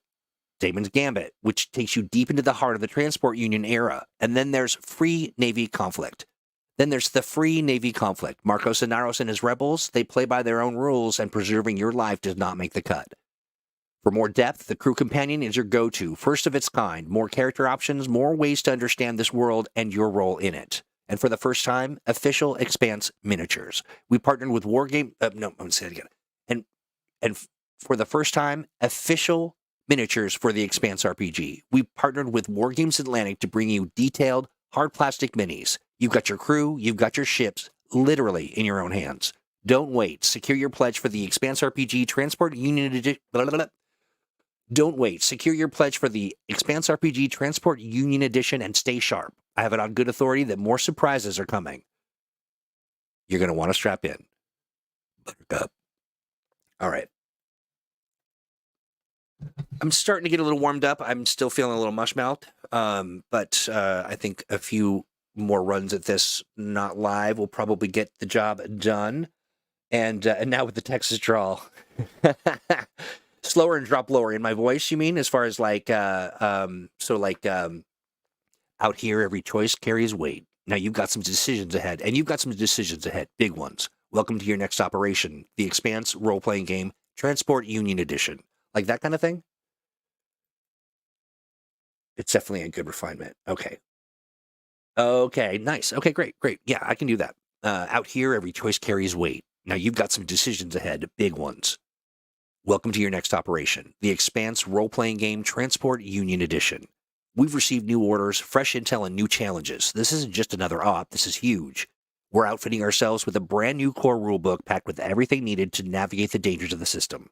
A: Daemon's Gambit, which takes you deep into the heart of the Transport Union era, and then there's Free Navy Conflict. Then there's the Free Navy Conflict. Marcos Inaros and his rebels, they play by their own rules, and preserving your life does not make the cut. For more depth, the Crew Companion is your go-to, first of its kind. More character options, more ways to understand this world and your role in it. And for the first time, official Expanse miniatures. We partnered with Wargame. I'm going to say it again. And for the first time, official miniatures for the Expanse RPG. We partnered with Wargames Atlantic to bring you detailed, hard plastic minis. You've got your crew, you've got your ships, literally in your own hands. Don't wait. Secure your pledge for the Expanse RPG Transport Union Edition. Don't wait. Secure your pledge for the Expanse RPG Transport Union Edition and stay sharp. I have it on good authority that more surprises are coming. You're going to want to strap in. Buttercup. All right. I'm starting to get a little warmed up. I'm still feeling a little mushmouthed, but I think a few more runs at this, not live, will probably get the job done. And now with the Texas drawl. Slower and drop lower in my voice, you mean? As far as like, out here, every choice carries weight. Now you've got some decisions ahead, and you've got some decisions ahead, big ones. Welcome to your next operation, the Expanse role-playing game, Transport Union Edition. Like that kind of thing? It's definitely a good refinement. Okay. Okay, nice. Okay, great. Yeah, I can do that. Out here, every choice carries weight. Now you've got some decisions ahead, big ones. Welcome to your next operation, the Expanse role-playing game Transport Union Edition. We've received new orders, fresh intel, and new challenges. This isn't just another op, this is huge. We're outfitting ourselves with a brand new core rulebook packed with everything needed to navigate the dangers of the system.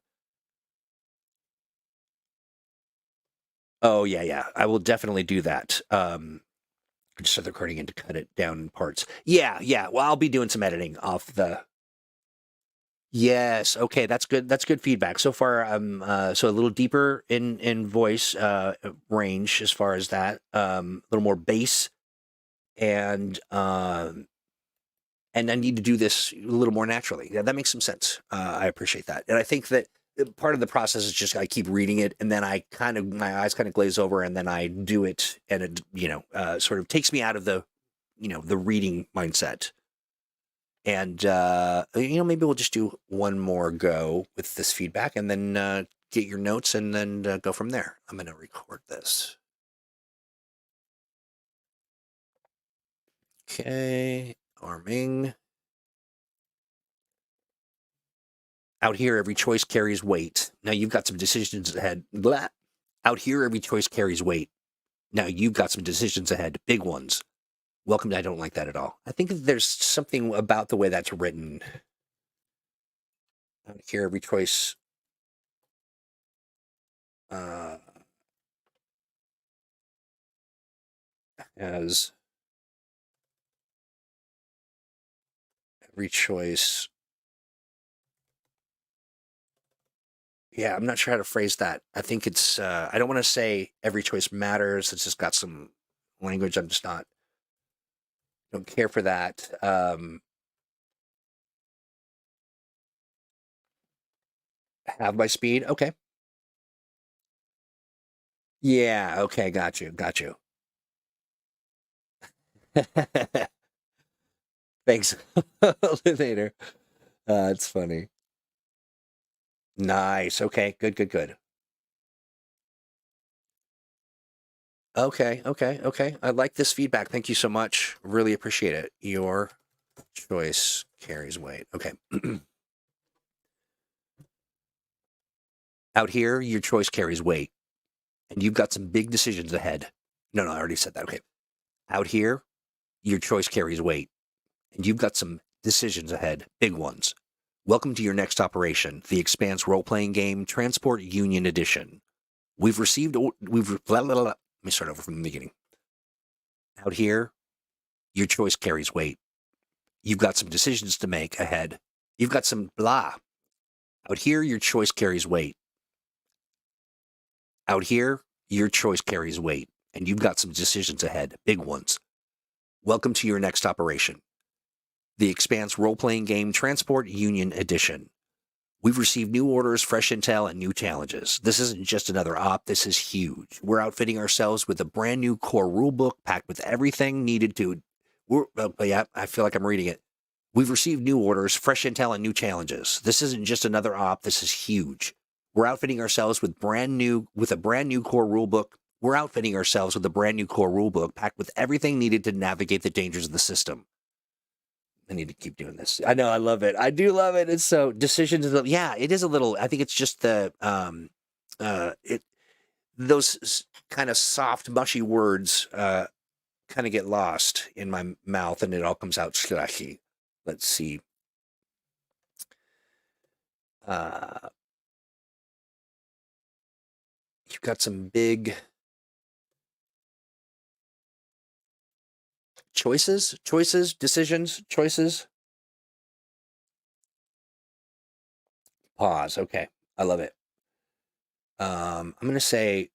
A: Oh, yeah. I will definitely do that. Just start the recording and to cut it down in parts. Yeah. Well, I'll be doing some editing off the... Yes. Okay. That's good. That's good feedback. So far, I'm so a little deeper in voice range as far as that. A little more bass, and I need to do this a little more naturally. Yeah, that makes some sense. I appreciate that, and I think that part of the process is just I keep reading it, and then my eyes kind of glaze over, and then I do it, and it sort of takes me out of the the reading mindset. And, maybe we'll just do one more go with this feedback and then get your notes and then go from there. I'm going to record this. Okay, arming. Out here, every choice carries weight. Now you've got some decisions ahead. Blah. Out here, every choice carries weight. Now you've got some decisions ahead, big ones. Welcome to I don't like that at all. I think there's something about the way that's written. Out here, every choice has every choice. Yeah, I'm not sure how to phrase that. I think it's, I don't want to say every choice matters. It's just got some language I'm just not, don't care for that. Have my speed. Okay. Yeah. Okay. Got you. Thanks. Later. It's funny. Nice. Okay. Good. Okay. I like this feedback. Thank you so much. Really appreciate it. Your choice carries weight. Okay. Out here, your choice carries weight. And you've got some big decisions ahead. No, I already said that. Okay. Out here, your choice carries weight. And you've got some decisions ahead, big ones. Welcome to your next operation, the Expanse role-playing game Transport Union Edition. Let me start over from the beginning. Out here, your choice carries weight. You've got some decisions to make ahead. You've got some blah. Out here, your choice carries weight. Out here, your choice carries weight, and you've got some decisions ahead, big ones. Welcome to your next operation, the Expanse role-playing game Transport Union Edition. We've received new orders, fresh intel, and new challenges. This isn't just another op, this is huge. We're outfitting ourselves with a brand new core rulebook packed with everything needed to... I feel like I'm reading it. We've received new orders, fresh intel, and new challenges. This isn't just another op, this is huge. We're outfitting ourselves with a brand new core rulebook. We're outfitting ourselves with a brand new core rulebook packed with everything needed to navigate the dangers of the system. I need to keep doing this. I know, I love it. I do love it. It's so decisions. Yeah, it is a little. I think it's just the those kind of soft, mushy words kind of get lost in my mouth, and it all comes out slushy. Let's see. You've got some big choices, decisions, choices. Pause. Okay. I love it. I'm going to say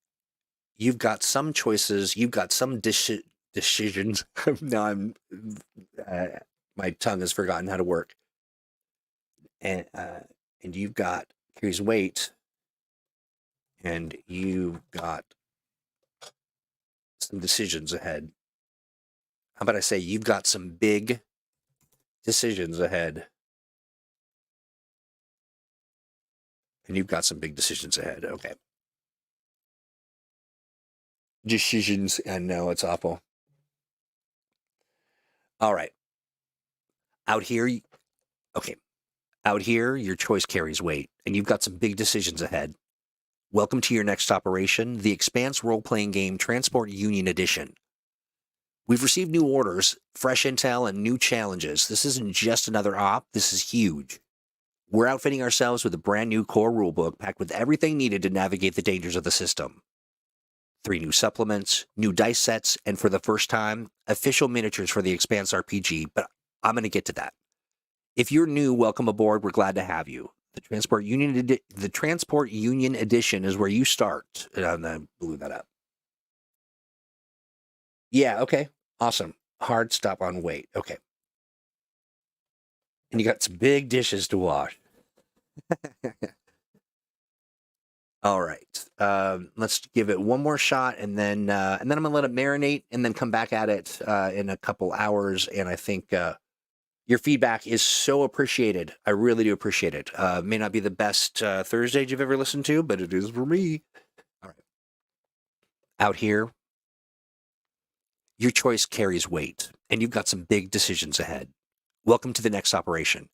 A: you've got some choices. You've got some decisions. Now my tongue has forgotten how to work. And you've got, here's weight. And you've got some decisions ahead. How about I say you've got some big decisions ahead. And you've got some big decisions ahead. Okay. Decisions. I know, it's awful. All right. Out here, your choice carries weight, and you've got some big decisions ahead. Welcome to your next operation, the Expanse role-playing game Transport Union Edition. We've received new orders, fresh intel, and new challenges. This isn't just another op, this is huge. We're outfitting ourselves with a brand new core rulebook packed with everything needed to navigate the dangers of the system. 3 new supplements, new dice sets, and for the first time, official miniatures for the Expanse RPG, but I'm going to get to that. If you're new, welcome aboard. We're glad to have you. The Transport Union Edition is where you start. And I blew that up. Yeah, okay. Awesome. Hard stop on weight. Okay. And you got some big dishes to wash. All right. Let's give it one more shot, and then I'm gonna let it marinate, and then come back at it in a couple hours. And I think your feedback is so appreciated. I really do appreciate it. May not be the best ThursdAGE you've ever listened to, but it is for me. All right. Out here, your choice carries weight, and you've got some big decisions ahead. Welcome to the next operation.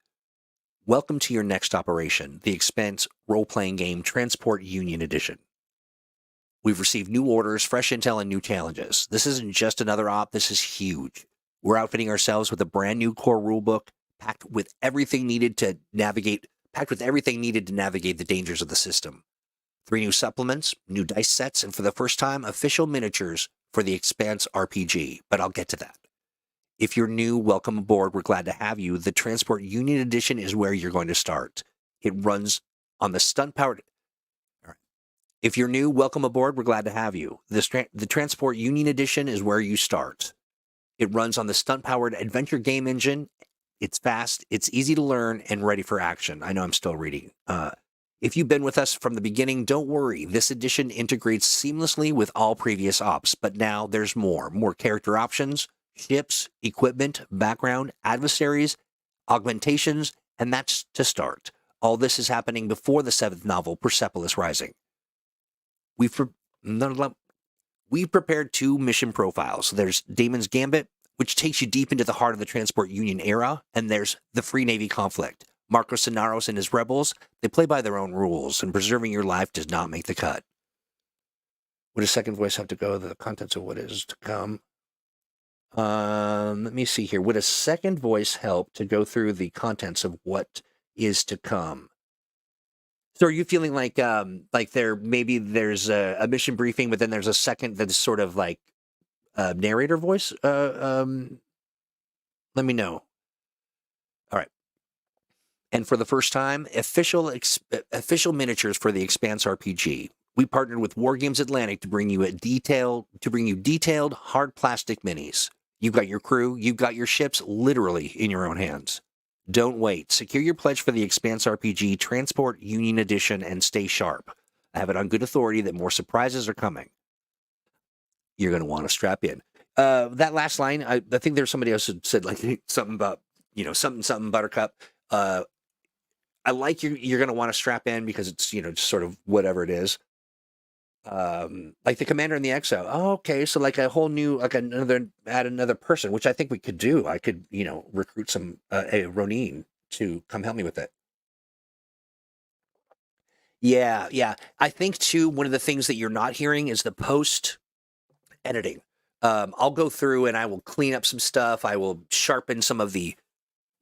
A: Welcome to your next operation, the Expanse role-playing game Transport Union Edition. We've received new orders, fresh intel, and new challenges. This isn't just another op, this is huge. We're outfitting ourselves with a brand new core rulebook packed with everything needed to navigate the dangers of the system. 3 new supplements, new dice sets, and for the first time, official miniatures for the Expanse RPG, but I'll get to that. If you're new, welcome aboard. We're glad to have you. The Transport Union Edition is where you're going to start. It runs on the stunt-powered... All right. If you're new, welcome aboard. We're glad to have you. The Transport Union Edition is where you start. It runs on the stunt-powered adventure game engine. It's fast, it's easy to learn, and ready for action. I know I'm still reading. If you've been with us from the beginning, don't worry. This edition integrates seamlessly with all previous ops, but now there's more. More character options, ships, equipment, background, adversaries, augmentations, and that's to start. All this is happening before the 7th novel, Persepolis Rising. We've prepared 2 mission profiles. There's Damon's Gambit, which takes you deep into the heart of the Transport Union era, and there's the Free Navy conflict. Marcos Sonaros and his rebels, they play by their own rules, and preserving your life does not make the cut. Would a second voice have to go? The contents of what is to come? Let me see here. Would a second voice help to go through the contents of what is to come? So are you feeling like there's a mission briefing, but then there's a second that's sort of like narrator voice? Let me know. All right. And for the first time, official miniatures for the Expanse RPG. We partnered with War Games Atlantic to bring you detailed hard plastic minis. You've got your crew, you've got your ships literally in your own hands. Don't wait. Secure your pledge for the Expanse RPG Transport Union Edition and stay sharp. I have it on good authority that more surprises are coming. You're going to want to strap in. That last line, I think there's somebody else who said like something about, something Buttercup. I like you're going to want to strap in because it's, just sort of whatever it is. Like the commander in the exo. Oh, okay. So like a whole new, like another person, which I think we could do. I could, recruit a Ronin to come help me with it. Yeah, yeah. I think too, one of the things that you're not hearing is the post editing. I'll go through and I will clean up some stuff. I will sharpen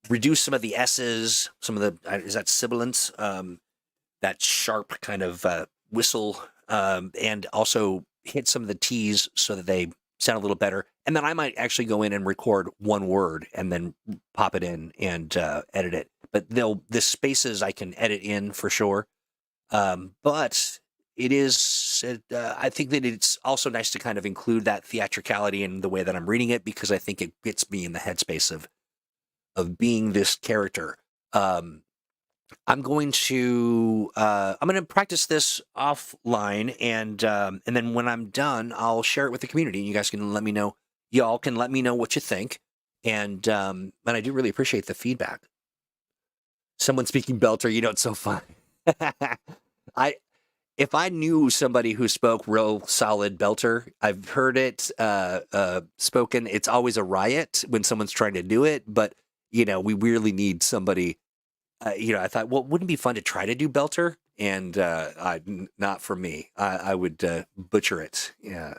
A: reduce some of the S's, some of the, is that sibilance? That sharp kind of whistle, and also hit some of the T's so that they sound a little better. And then I might actually go in and record one word and then pop it in and edit it. But the spaces I can edit in for sure. But it is, I think that it's also nice to kind of include that theatricality in the way that I'm reading it, because I think it gets me in the headspace of being this character. I'm going to practice this offline, and then when I'm done, I'll share it with the community, and you guys can let me know. Y'all can let me know what you think, and I do really appreciate the feedback. Someone speaking Belter, it's so fun. If I knew somebody who spoke real solid Belter, I've heard it spoken. It's always a riot when someone's trying to do it, but we really need somebody. I thought, well, wouldn't it be fun to try to do Belter? And not for me. I would butcher it. Yeah.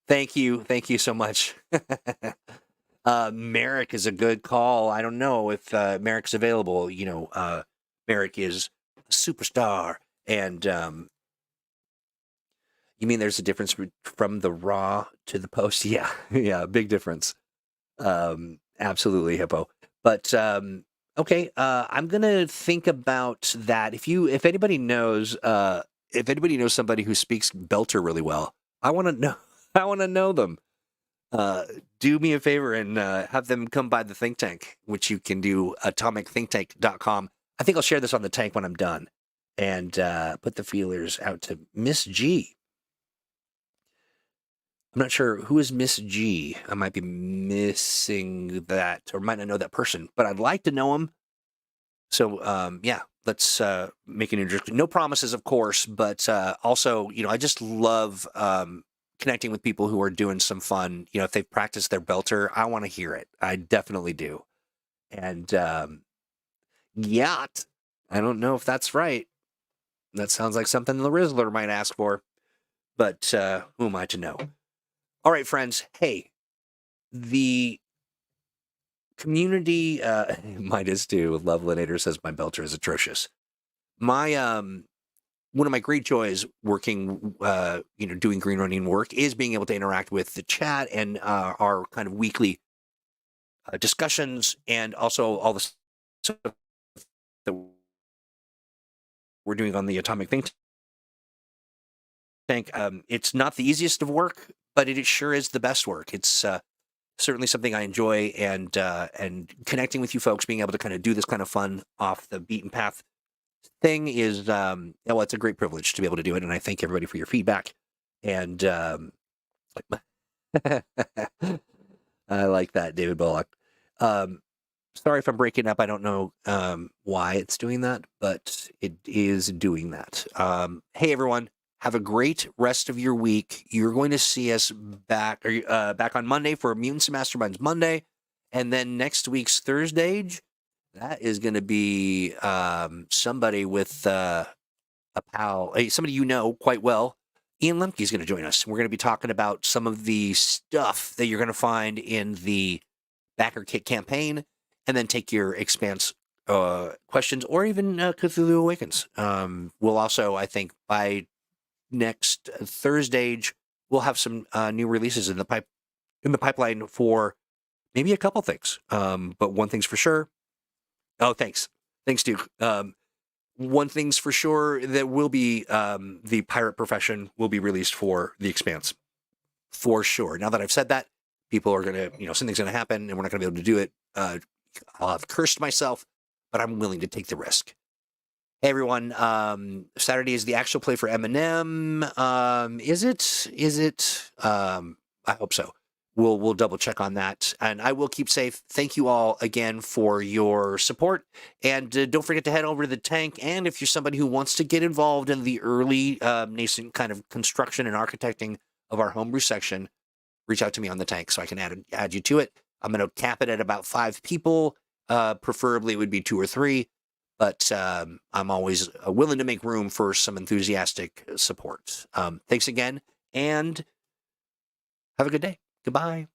A: Thank you so much. Merrick is a good call. I don't know if Merrick's available. Merrick is a superstar, and you mean there's a difference from the raw to the post? Yeah, yeah, big difference. Absolutely, Hippo. But okay, I'm gonna think about that. If anybody knows somebody who speaks Belter really well, I want to know. I want to know them. Do me a favor and have them come by the think tank, which you can do atomicthinktank.com. I think I'll share this on the tank when I'm done, and put the feelers out to Miss G. I'm not sure who is Miss G. I might be missing that, or might not know that person, but I'd like to know him. So, yeah, let's make an introduction. No promises, of course, but also, I just love connecting with people who are doing some fun. If they've practiced their Belter, I want to hear it. I definitely do. And yacht. I don't know if that's right. That sounds like something the Rizzler might ask for, but who am I to know? All right, friends. Hey, the community, Midas too. Lovelinator says my Belter is atrocious. My one of my great joys working, doing Green Running work is being able to interact with the chat and our kind of weekly discussions, and also all the stuff that we're doing on the Atomic Think Tank. It's not the easiest of work, but it sure is the best work. It's certainly something I enjoy, and connecting with you folks, being able to kind of do this kind of fun off the beaten path thing is, it's a great privilege to be able to do it, and I thank everybody for your feedback. And I like that, David Bullock. Sorry if I'm breaking up. I don't know why it's doing that, but it is doing that. Hey, everyone. Have a great rest of your week. You're going to see us back on Monday for Mutants and Masterminds Monday. And then next week's ThursdAGE, that is going to be somebody with a pal, somebody you know quite well, Ian Lemke is going to join us. We're going to be talking about some of the stuff that you're going to find in the Backerkit campaign, and then take your Expanse questions, or even Cthulhu Awakens. We'll also, I think, by next ThursdAGE, we'll have some new releases in the pipeline for maybe a couple things. But one thing's for sure. Oh, thanks, Duke. One thing's for sure, that will be the pirate profession will be released for the Expanse, for sure. Now that I've said that, people are going to, something's going to happen and we're not going to be able to do it. I'll have cursed myself, but I'm willing to take the risk. Hey, everyone. Saturday is the actual play for Eminem. Is it? I hope so. We'll double check on that, and I will keep safe. Thank you all again for your support, and don't forget to head over to the tank. And if you're somebody who wants to get involved in the early nascent kind of construction and architecting of our homebrew section, reach out to me on the tank so I can add you to it. I'm going to cap it at about 5 people. Preferably it would be 2 or 3, but I'm always willing to make room for some enthusiastic support. Thanks again, and have a good day. Goodbye.